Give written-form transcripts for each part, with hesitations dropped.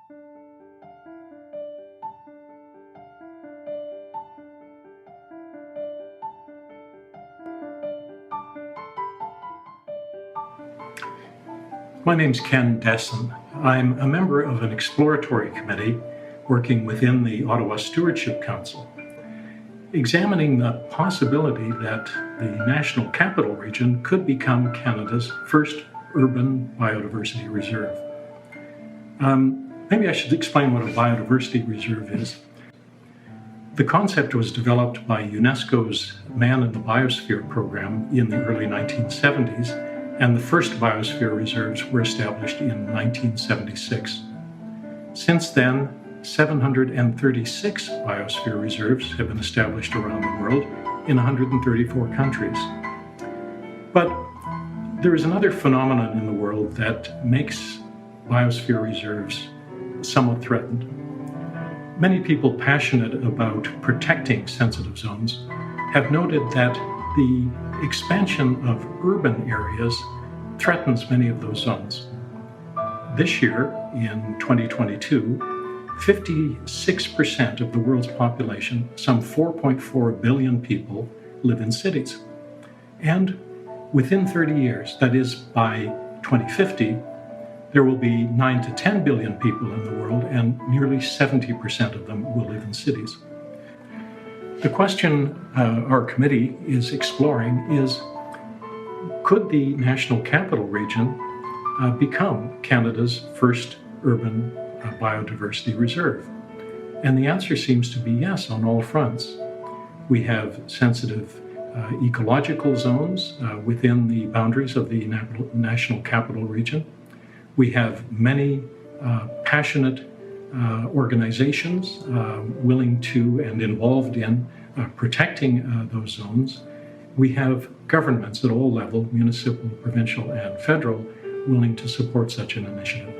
My name's Ken Desson. I'm a member of an exploratory committee working within the Ottawa Stewardship Council, examining the possibility that the National Capital Region could become Canada's first urban biodiversity reserve. Maybe I should explain what a biodiversity reserve is. The concept was developed by UNESCO's Man in the Biosphere program in the early 1970s, and the first biosphere reserves were established in 1976. Since then, 736 biosphere reserves have been established around the world in 134 countries. But there is another phenomenon in the world that makes biosphere reserves somewhat threatened. Many people passionate about protecting sensitive zones have noted that the expansion of urban areas threatens many of those zones. This year, in 2022, 56% of the world's population, some 4.4 billion people, live in cities. And within 30 years, that is by 2050, there will be 9 to 10 billion people in the world, and nearly 70% of them will live in cities. The question our committee is exploring is, could the National Capital Region become Canada's first urban biodiversity reserve? And the answer seems to be yes on all fronts. We have sensitive ecological zones within the boundaries of the National Capital Region. We have many passionate organizations willing to and involved in protecting those zones. We have governments at all levels, municipal, provincial, and federal, willing to support such an initiative.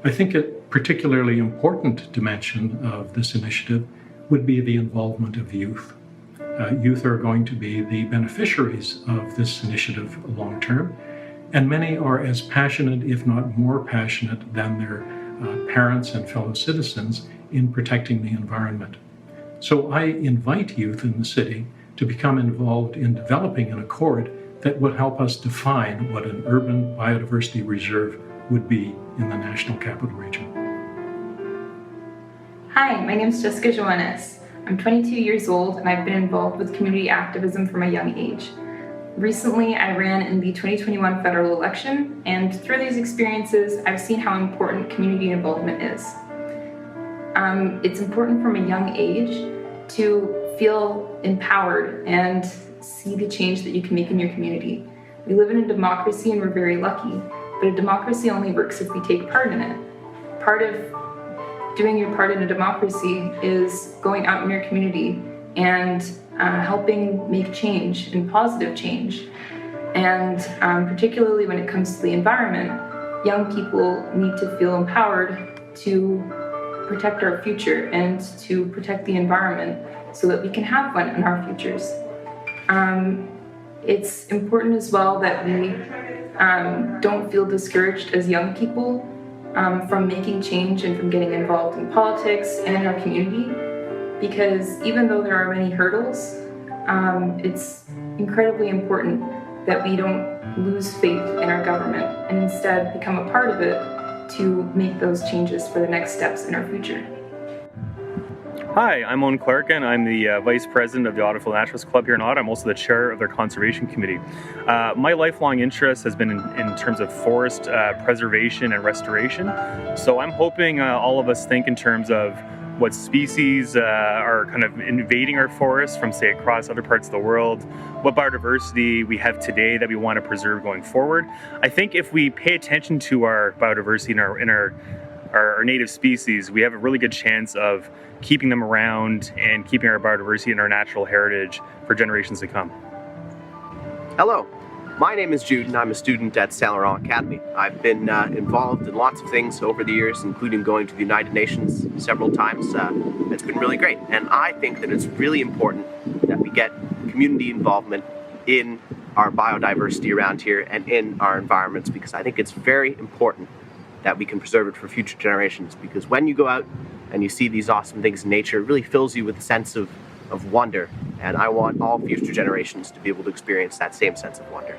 I think a particularly important dimension of this initiative would be the involvement of youth. Youth are going to be the beneficiaries of this initiative long term, and many are as passionate, if not more passionate, than their parents and fellow citizens in protecting the environment. So I invite youth in the city to become involved in developing an accord that would help us define what an urban biodiversity reserve would be in the National Capital Region. Hi, my name is Jessica Joannes. I'm 22 years old and I've been involved with community activism from a young age. Recently, I ran in the 2021 federal election, and through these experiences, I've seen how important community involvement is. It's important from a young age to feel empowered and see the change that you can make in your community. We live in a democracy and we're very lucky, but a democracy only works if we take part in it. Part of doing your part in a democracy is going out in your community and helping make change and positive change. And particularly when it comes to the environment, young people need to feel empowered to protect our future and to protect the environment so that we can have fun in our futures. It's important as well that we don't feel discouraged as young people from making change and from getting involved in politics and in our community, because even though there are many hurdles, it's incredibly important that we don't lose faith in our government and instead become a part of it to make those changes for the next steps in our future. Hi, I'm Owen Clark, and I'm the Vice President of the Ottawa Naturalist Club here in Ottawa. I'm also the Chair of their Conservation Committee. My lifelong interest has been in terms of forest preservation and restoration. So I'm hoping all of us think in terms of what species are kind of invading our forests from, say, across other parts of the world, what biodiversity we have today that we want to preserve going forward. I think if we pay attention to our biodiversity in our native species, we have a really good chance of keeping them around and keeping our biodiversity and our natural heritage for generations to come. Hello, my name is Jude and I'm a student at St-Laurent Academy. I've been involved in lots of things over the years, including going to the United Nations several times. It's been really great, and I think that it's really important that we get community involvement in our biodiversity around here and in our environments, because I think it's very important that we can preserve it for future generations. Because when you go out and you see these awesome things in nature, it really fills you with a sense of wonder. And I want all future generations to be able to experience that same sense of wonder.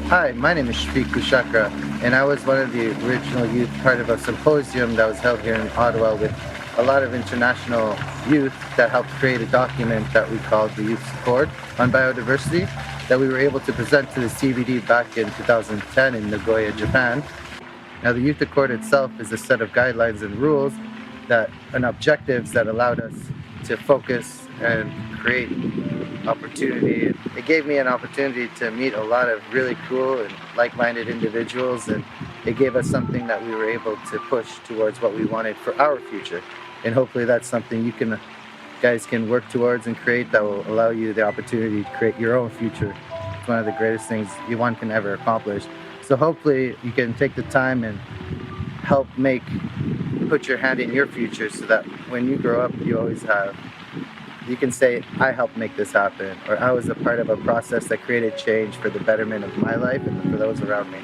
Hi, my name is Shfiq Kushakra, and I was one of the original youth, part of a symposium that was held here in Ottawa with a lot of international youth that helped create a document that we called the Youth Accord on Biodiversity that we were able to present to the CBD back in 2010 in Nagoya, Japan. Now, the Youth Accord itself is a set of guidelines and rules and objectives that allowed us to focus and create opportunity. It gave me an opportunity to meet a lot of really cool and like-minded individuals, and it gave us something that we were able to push towards what we wanted for our future. And hopefully that's something you guys can work towards and create that will allow you the opportunity to create your own future. It's one of the greatest things one can ever accomplish. So hopefully you can take the time and help put your hand in your future so that when you grow up, you can say, I helped make this happen, or I was a part of a process that created change for the betterment of my life and for those around me.